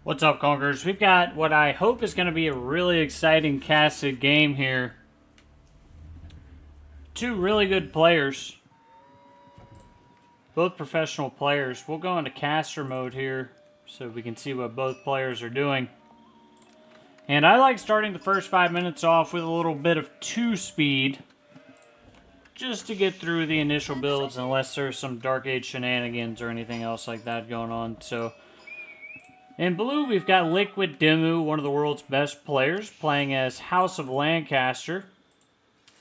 What's up, Conquerors? We've got what I hope is going to be a really exciting casted game here. Two really good players. Both professional players. We'll go into caster mode here so we can see what both players are doing. And I like starting the first 5 minutes off with a little bit of 2-speed. Just to get through the initial builds unless there's some Dark Age shenanigans or anything else like that going on. So, in blue, we've got Liquid Demu, one of the world's best players, playing as House of Lancaster.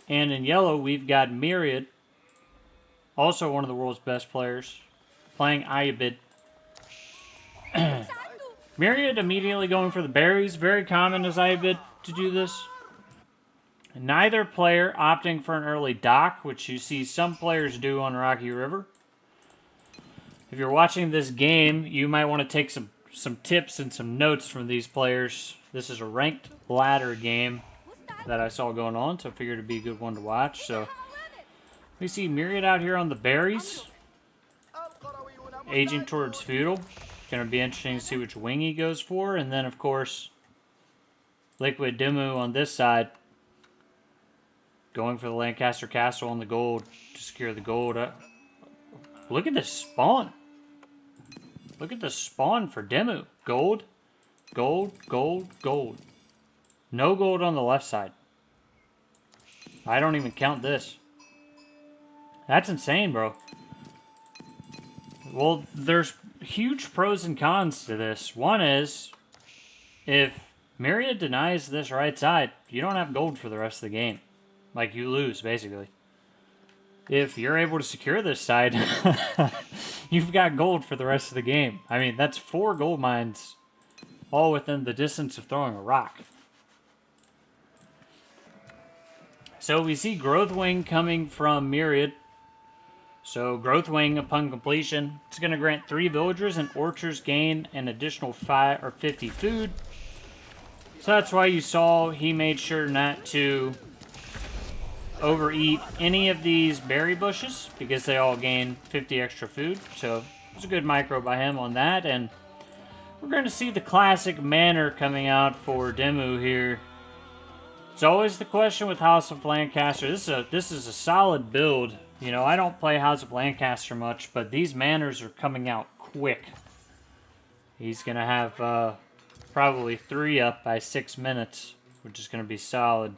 And in yellow, we've got Myriad, also one of the world's best players, playing Ayyubid. Myriad immediately going for the berries. Very common as Ayyubid to do this. Neither player opting for an early dock, which you see some players do on Rocky River. If you're watching this game, you might want to take some tips and some notes from these players. This is a ranked ladder game that I saw going on, so I figured it'd be a good one to watch. So we see Myriad out here on the berries, aging towards feudal. It's going to be interesting to see which wing he goes for. And then, of course, Liquid Demu on this side, going for the Lancaster Castle on the gold to secure the gold. Look at this spawn. Look at the spawn for Demu. Gold, gold, gold, gold. No gold on the left side. I don't even count this. That's insane, bro. Well, there's huge pros and cons to this. One is, if Myriad denies this right side, you don't have gold for the rest of the game. Like, you lose, basically. If you're able to secure this side, you've got gold for the rest of the game. I mean, that's 4 gold mines, all within the distance of throwing a rock. So we see Growth Wing coming from Myriad. So Growth Wing, upon completion, it's going to grant 3 villagers and orchards gain an additional 5 or 50 food. So that's why you saw he made sure not to overeat any of these berry bushes because they all gain 50 extra food. So it's a good micro by him on that. And we're going to see the classic manor coming out for Demu here. It's always the question with House of Lancaster. This is a solid build. You know, I don't play House of Lancaster much, but these manors are coming out quick. He's going to have probably 3 up by 6 minutes, which is going to be solid.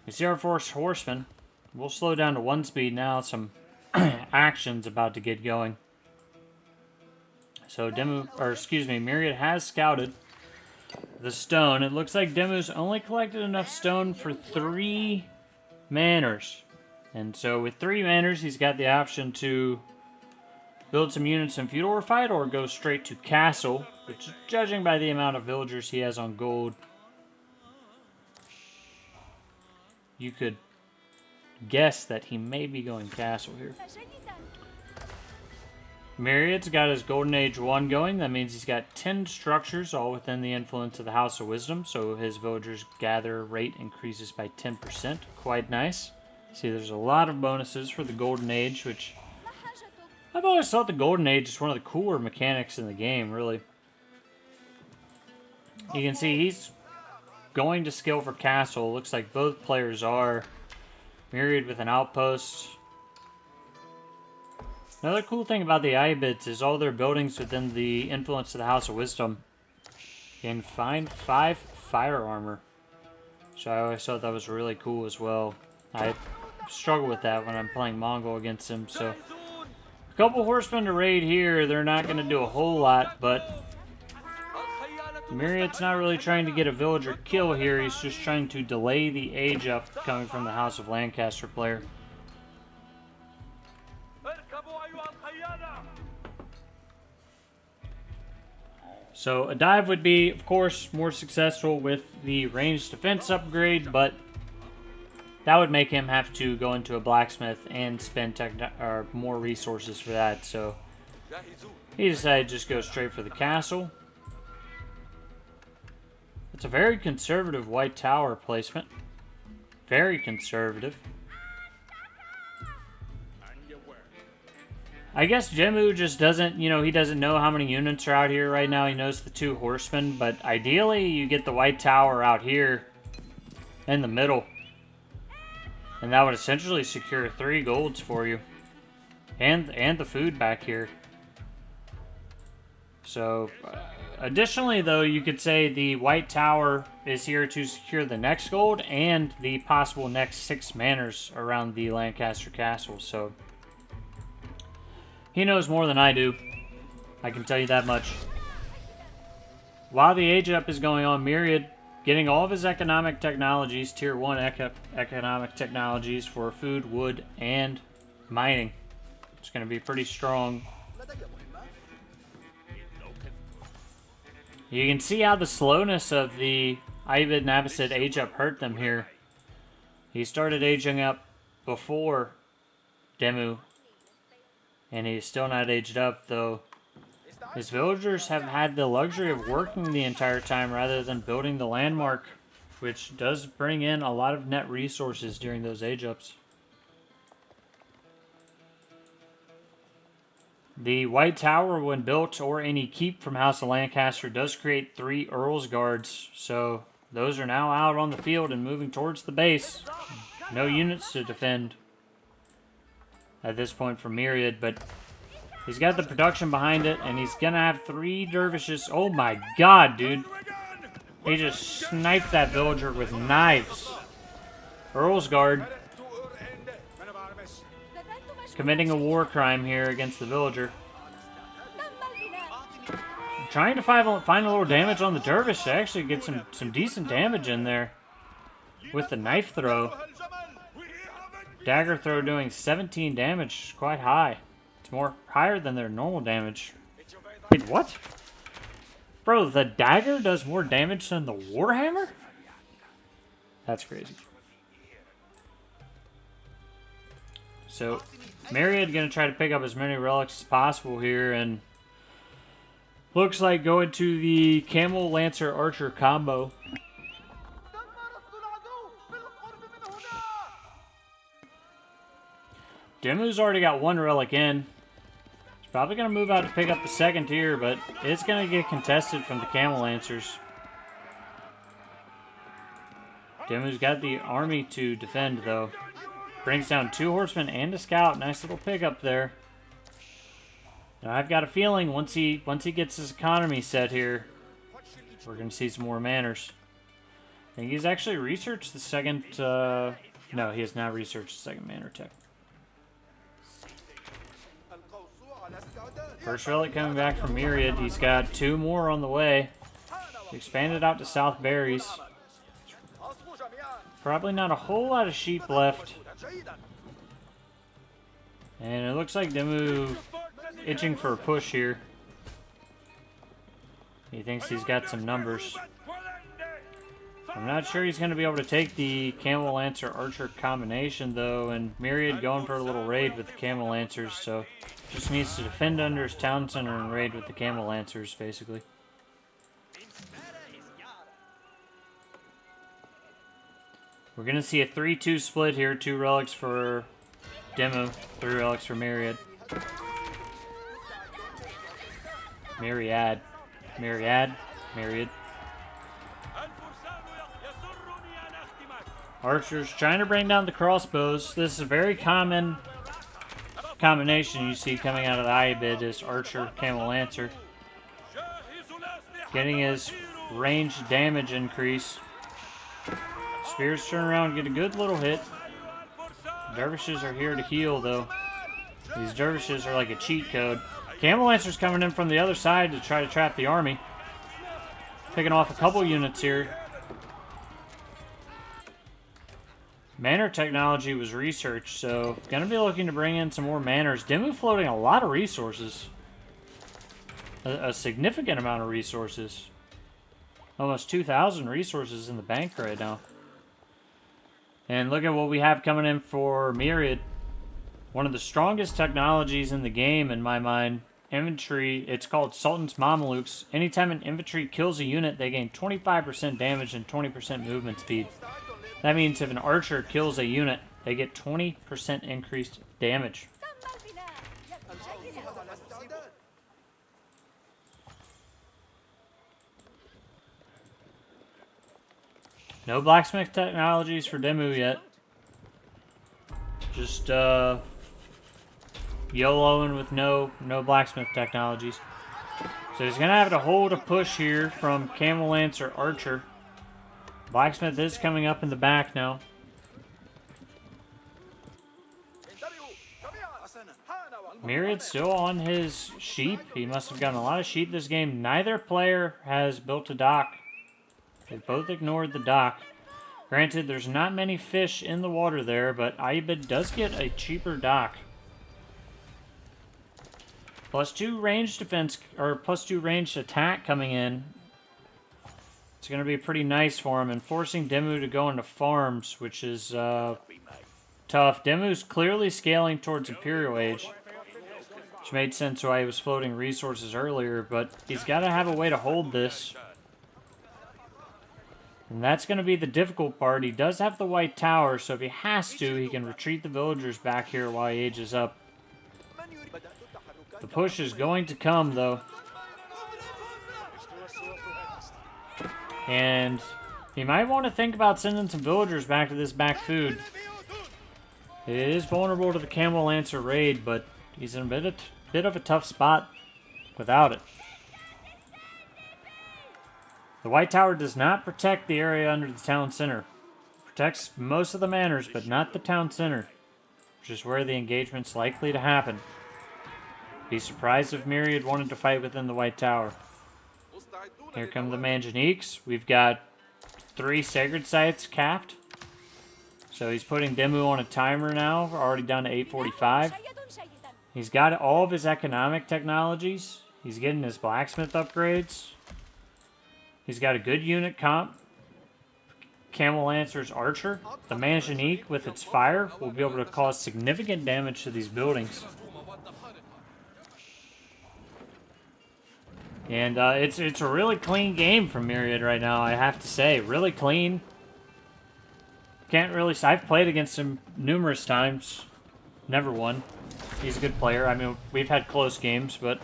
We see our first horseman. We'll slow down to 1 speed now. Some action's about to get going. So Myriad has scouted the stone. It looks like Demu's only collected enough stone for 3 manors. And so with 3 manors, he's got the option to build some units in feudal or fight, or go straight to castle, which, judging by the amount of villagers he has on gold, you could guess that he may be going castle here. Myriad's got his Golden Age 1 going. That means he's got 10 structures, all within the influence of the House of Wisdom. So his villagers gather rate increases by 10%. Quite nice. See, there's a lot of bonuses for the Golden Age, which I've always thought the Golden Age is one of the cooler mechanics in the game, really. You can see he's going to skill for castle. Looks like both players are. Myriad with an outpost. Another cool thing about the Ayyubids is all their buildings within the influence of the House of Wisdom can find 5 fire armor. So I always thought that was really cool as well. I struggle with that when I'm playing Mongol against him. So a couple horsemen to raid here. They're not going to do a whole lot, but Myriad's not really trying to get a villager kill here. He's just trying to delay the age up coming from the House of Lancaster player. So a dive would be, of course, more successful with the ranged defense upgrade, but that would make him have to go into a blacksmith and spend more resources for that. So he decided to just go straight for the castle. It's a very conservative white tower placement. Very conservative. I guess Demu just doesn't, he doesn't know how many units are out here right now. He knows the 2 horsemen, but ideally you get the White Tower out here in the middle. And that would essentially secure 3 golds for you. And the food back here. So, additionally though, you could say the White Tower is here to secure the next gold and the possible next 6 manors around the Lancaster castle. So, he knows more than I do. I can tell you that much. While the age up is going on, Myriad getting all of his economic technologies, tier 1 economic technologies for food, wood, and mining. It's going to be pretty strong. You can see how the slowness of the Ayyubid and Abbasid age up hurt them here. He started aging up before Demu, and he's still not aged up, though his villagers have had the luxury of working the entire time rather than building the landmark, which does bring in a lot of net resources during those age ups. The White Tower, when built, or any keep from House of Lancaster, does create 3 Earl's Guards, so those are now out on the field and moving towards the base. No units to defend at this point for Myriad, but he's got the production behind it, and he's gonna have 3 dervishes. Oh my god, dude. He just sniped that villager with knives. Earl's Guard committing a war crime here against the villager. I'm trying to find a little damage on the dervish to actually get some decent damage in there with the knife throw. Dagger throw doing 17 damage, quite high. It's higher than their normal damage. Wait, what? Bro, the dagger does more damage than the warhammer? That's crazy. So, Myriad gonna try to pick up as many relics as possible here, and looks like going to the Camel Lancer Archer combo. Demu's already got 1 relic in. He's probably gonna move out to pick up the 2nd tier, but it's gonna get contested from the Camel Lancers. Demu's got the army to defend, though. Brings down 2 horsemen and a scout. Nice little pickup there. Now, I've got a feeling once he gets his economy set here, we're going to see some more manors. I think he's actually researched the 2nd... no, he has not researched the 2nd manor tech. First relic coming back from Myriad. He's got 2 more on the way. Expanded out to South Berries. Probably not a whole lot of sheep left. And it looks like Demu itching for a push here. He thinks he's got some numbers. I'm not sure he's going to be able to take the Camel Lancer Archer combination, though, and Myriad going for a little raid with the Camel Lancers, so just needs to defend under his town center and raid with the Camel Lancers, basically. We're going to see a 3-2 split here. 2 relics for Demu, 3 relics for Myriad. Myriad. Archers trying to bring down the crossbows. This is a very common combination you see coming out of the Ayyubid is Archer, Camel Lancer. Getting his range damage increase. Spears turn around, get a good little hit. Dervishes are here to heal, though. These dervishes are like a cheat code. Camel Lancer's coming in from the other side to try to trap the army. Picking off a couple units here. Manor technology was researched, so gonna be looking to bring in some more manors. Demu floating a lot of resources. A significant amount of resources. Almost 2,000 resources in the bank right now. And look at what we have coming in for Myriad. One of the strongest technologies in the game, in my mind. Infantry, it's called Sultan's Mamelukes. Anytime an infantry kills a unit, they gain 25% damage and 20% movement speed. That means if an archer kills a unit, they get 20% increased damage. No blacksmith technologies for Demu yet. Just YOLOing with no blacksmith technologies. So he's gonna have to hold a push here from Camel Lancer Archer. Blacksmith is coming up in the back now. Myriad still on his sheep. He must have gotten a lot of sheep this game. Neither player has built a dock. They both ignored the dock. Granted, there's not many fish in the water there, but Ayyubid does get a cheaper dock. +2 range defense, or +2 ranged attack coming in. It's going to be pretty nice for him, and forcing Demu to go into farms, which is tough. Demu's clearly scaling towards Imperial Age, which made sense why he was floating resources earlier, but he's got to have a way to hold this. And that's going to be the difficult part. He does have the White Tower, so if he has to, he can retreat the villagers back here while he ages up. The push is going to come, though. And he might want to think about sending some villagers back to this back food. It is vulnerable to the Camel Lancer raid, but he's in a bit of a tough spot without it. The White Tower does not protect the area under the town center. It protects most of the manors, but not the town center, which is where the engagement's likely to happen. Be surprised if Myriad wanted to fight within the White Tower. Here come the Manganiques. We've got 3 sacred sites capped. So he's putting Demu on a timer now. We're already down to 845. He's got all of his economic technologies. He's getting his blacksmith upgrades. He's got a good unit comp. Camel Lancer's Archer. The Manganique with its fire will be able to cause significant damage to these buildings. And it's a really clean game from Myriad right now, I have to say. Really clean. Can't really... I've played against him numerous times. Never won. He's a good player. I mean, we've had close games, but...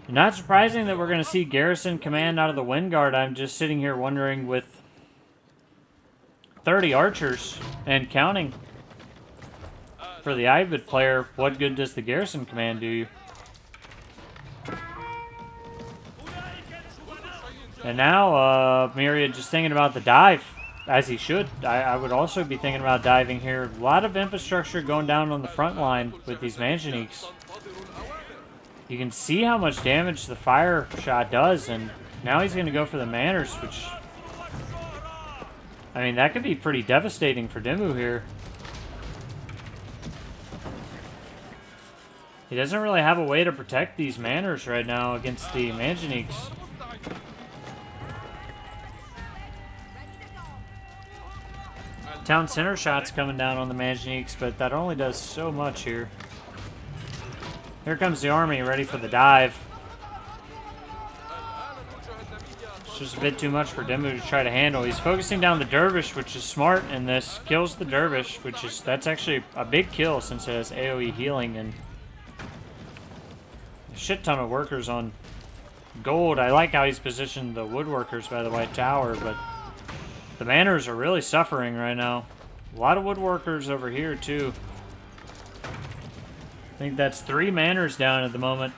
Not surprising that we're going to see Garrison Command out of the Wind Guard. I'm just sitting here wondering, with 30 archers and counting for the Ayyubid player, what good does the Garrison Command do you? And now, Myriad just thinking about the dive, as he should. I would also be thinking about diving here. A lot of infrastructure going down on the front line with these Manganiques. You can see how much damage the fire shot does, and now he's going to go for the manors, which... I mean, that could be pretty devastating for Demu here. He doesn't really have a way to protect these manors right now against the Manganiques. Town center shots coming down on the Manganiques, but that only does so much here. Here comes the army, ready for the dive. It's just a bit too much for Demu to try to handle. He's focusing down the Dervish, which is smart in this. Kills the Dervish, that's actually a big kill since it has AoE healing and a shit ton of workers on gold. I like how he's positioned the woodworkers by the White Tower, but the manors are really suffering right now. A lot of woodworkers over here, too. I think that's 3 manors down at the moment.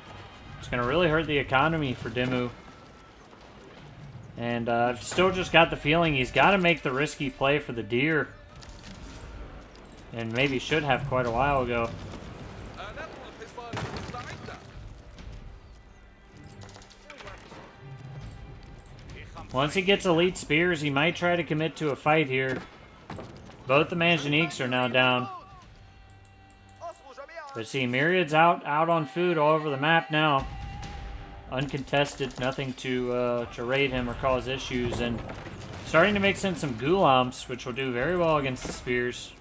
It's going to really hurt the economy for Demu. And I've still just got the feeling he's got to make the risky play for the deer. And maybe should have quite a while ago. Once he gets elite spears, he might try to commit to a fight here. Both the Manganiques are now down. But see, Myriad's out on food all over the map now. Uncontested, nothing to raid him or cause issues, and starting to mix in some Ghulams, which will do very well against the spears.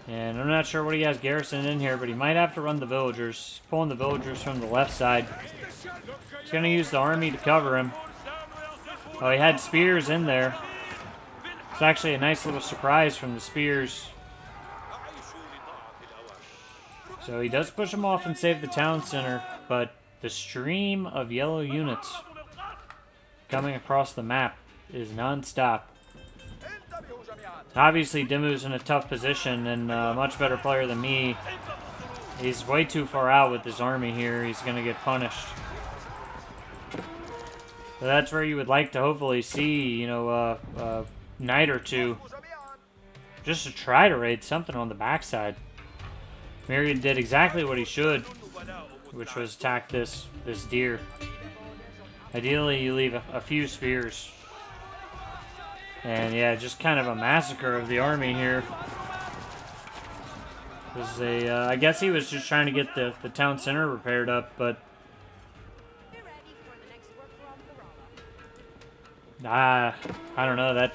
And I'm not sure what he has garrison in here, but he might have to run the villagers. He's pulling the villagers from the left side. He's going to use the army to cover him. Oh, he had spears in there. It's actually a nice little surprise from the spears. So he does push him off and save the town center, but The stream of yellow units coming across the map is non-stop. Obviously, Demu's in a tough position and a much better player than me. He's way too far out with his army here. He's going to get punished. So that's where you would like to hopefully see, you know, a knight or two. Just to try to raid something on the backside. Myriad did exactly what he should, which was attack this deer. Ideally, you leave a few spears. And yeah, just kind of a massacre of the army here. This is a, I guess he was just trying to get the town center repaired up, but I don't know, that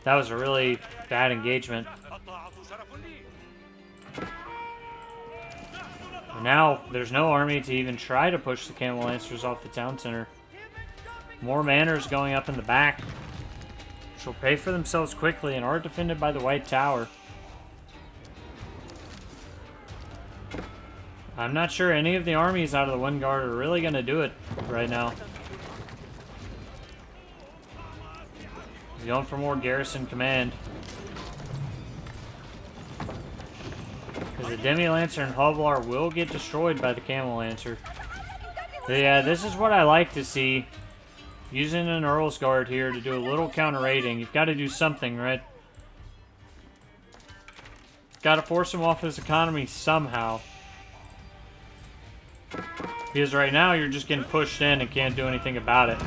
was a really bad engagement. And now there's no army to even try to push the Camel Lancers off the town center. More manors going up in the back, which will pay for themselves quickly and are defended by the White Tower. I'm not sure any of the armies out of the One Guard are really going to do it right now. He's going for more garrison command. Because the Demi-Lancer and Hovlar will get destroyed by the Camel Lancer. But yeah, this is what I like to see. Using an Earl's Guard here to do a little counter-raiding. You've got to do something, right? Got to force him off his economy somehow. Because right now you're just getting pushed in and can't do anything about it.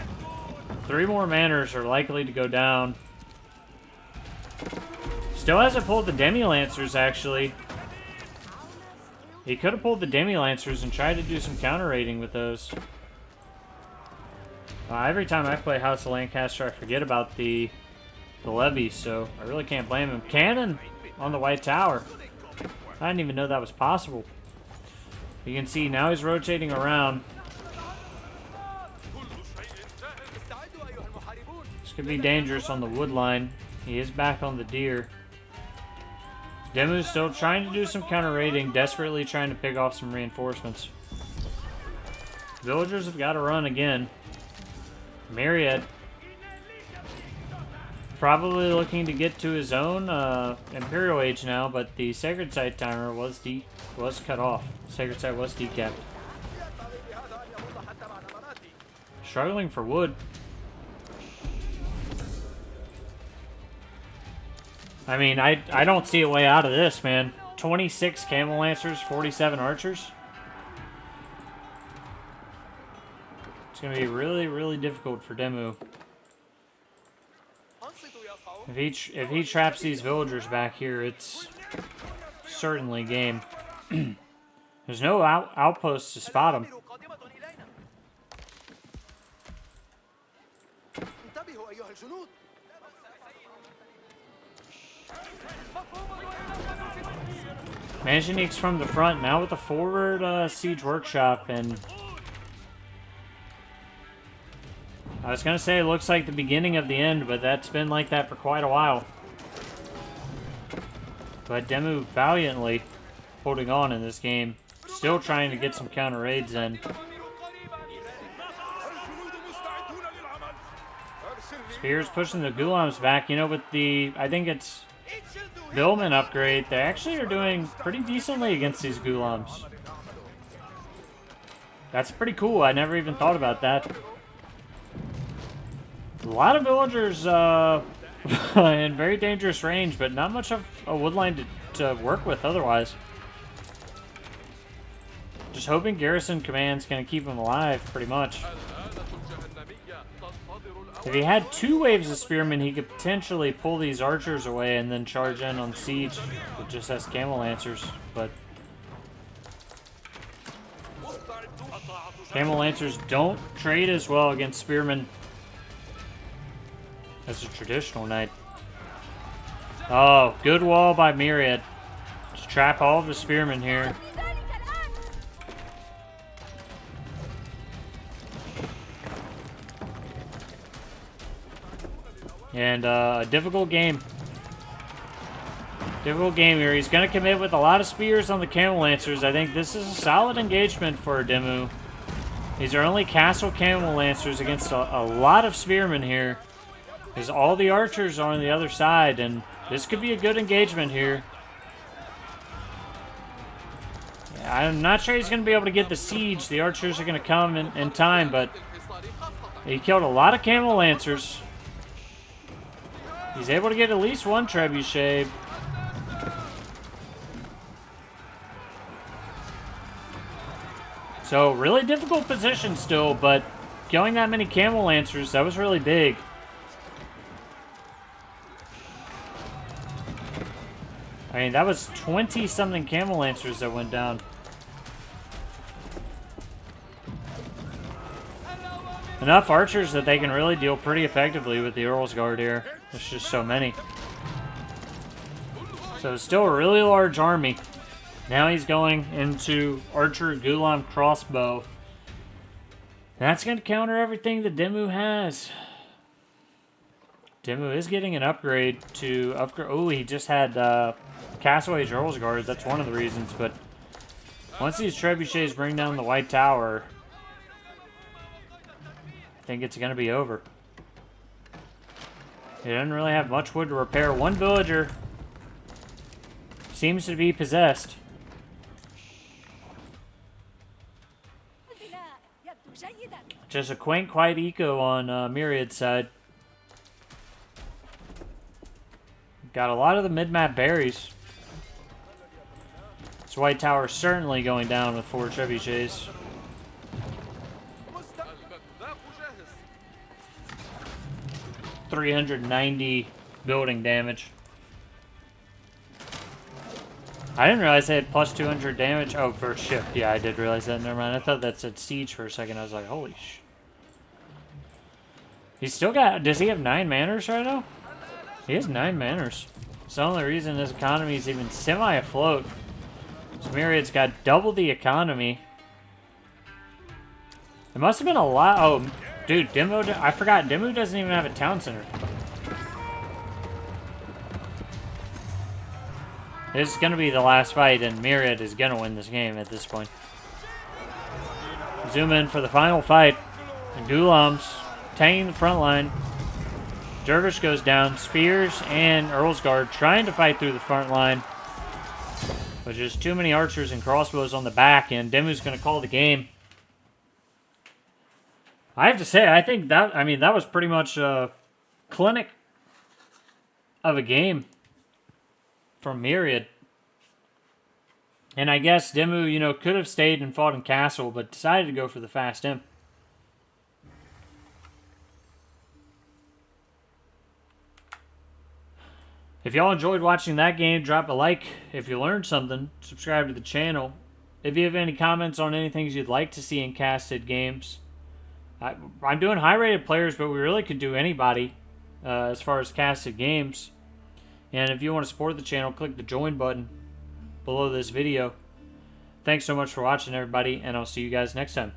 3 more manors are likely to go down. Still hasn't pulled the Demi-Lancers, actually. He could have pulled the Demi-Lancers and tried to do some counter-raiding with those. Every time I play House of Lancaster, I forget about the levies, so I really can't blame him. Cannon on the White Tower. I didn't even know that was possible. You can see now he's rotating around. This could be dangerous on the wood line. He is back on the deer. Demu's still trying to do some counter-raiding, desperately trying to pick off some reinforcements. Villagers have got to run again. Myriad probably looking to get to his own Imperial Age now, but the Sacred Site timer was cut off. Sacred Site was decapped. Struggling for wood. I mean, I don't see a way out of this, man. 26 Camel Lancers, 47 Archers. It's going to be really, really difficult for Demu. If he traps these villagers back here, it's certainly game. There's no outposts to spot him. Mansionix from the front, now with a forward siege workshop, and I was going to say it looks like the beginning of the end, but that's been like that for quite a while. But Demu valiantly holding on in this game. Still trying to get some counter raids in. Spears pushing the Ghulams back. You know, with the, I think it's Billman upgrade, they actually are doing pretty decently against these Ghulams. That's pretty cool. I never even thought about that. A lot of villagers in very dangerous range, but not much of a woodline to work with otherwise. Just hoping garrison command's going to keep him alive, pretty much. If he had 2 waves of spearmen, he could potentially pull these archers away and then charge in on siege with just as Camel Lancers, but Camel Lancers don't trade as well against spearmen as a traditional knight. Oh, good wall by Myriad. Just trap all of the spearmen here. And a difficult game. Difficult game here. He's going to commit with a lot of spears on the Camel Lancers. I think this is a solid engagement for Demu. These are only castle camel lancers against a lot of spearmen here. Because all the archers are on the other side, and this could be a good engagement here. Yeah, I'm not sure he's going to be able to get the siege. The archers are going to come in time, but he killed a lot of camel lancers. He's able to get at least one trebuchet. So, really difficult position still, but killing that many camel lancers, that was really big. I mean, that was 20-something camel lancers that went down. Enough archers that they can really deal pretty effectively with the Earl's Guard here. There's just so many. So, it's still a really large army. Now he's going into Archer Gulam Crossbow. That's going to counter everything that Demu has. Demu is getting an upgrade to upgrade. Oh, he just had Castle Age Earl's Guard. That's one of the reasons. But once these trebuchets bring down the White Tower, I think it's going to be over. He doesn't really have much wood to repair. One villager seems to be possessed. Just a quaint, quiet eco on Myriad's side. Got a lot of the mid-map berries. This White Tower is certainly going down with 4 trebuchets. $390 building damage. I didn't realize they had plus 200 damage. Oh, first shift. Yeah, I did realize that. Never mind. I thought that said siege for a second. I was like, holy sh... He's still got... Does he have 9 manors right now? He has 9 manors. It's the only reason his economy is even semi-afloat. So Myriad's got double the economy. It must have been a lot... Oh, dude, Demu... I forgot. Demu doesn't even have a town center. This is going to be the last fight, and Myriad is going to win this game at this point. Zoom in for the final fight. The Gulams taking the front line. Dervish goes down. Spears and Earl's Guard trying to fight through the front line. But just too many archers and crossbows on the back, and Demu's going to call the game. I have to say, I think that, I mean, that was pretty much a clinic of a game from Myriad. And I guess Demu, you know, could have stayed and fought in Castle, but decided to go for the fast imp. If y'all enjoyed watching that game, drop a like. If you learned something, subscribe to the channel. If you have any comments on anything you'd like to see in casted games, I'm doing high-rated players, but we really could do anybody as far as casted games. And if you want to support the channel, click the join button below this video. Thanks so much for watching, everybody, and I'll see you guys next time.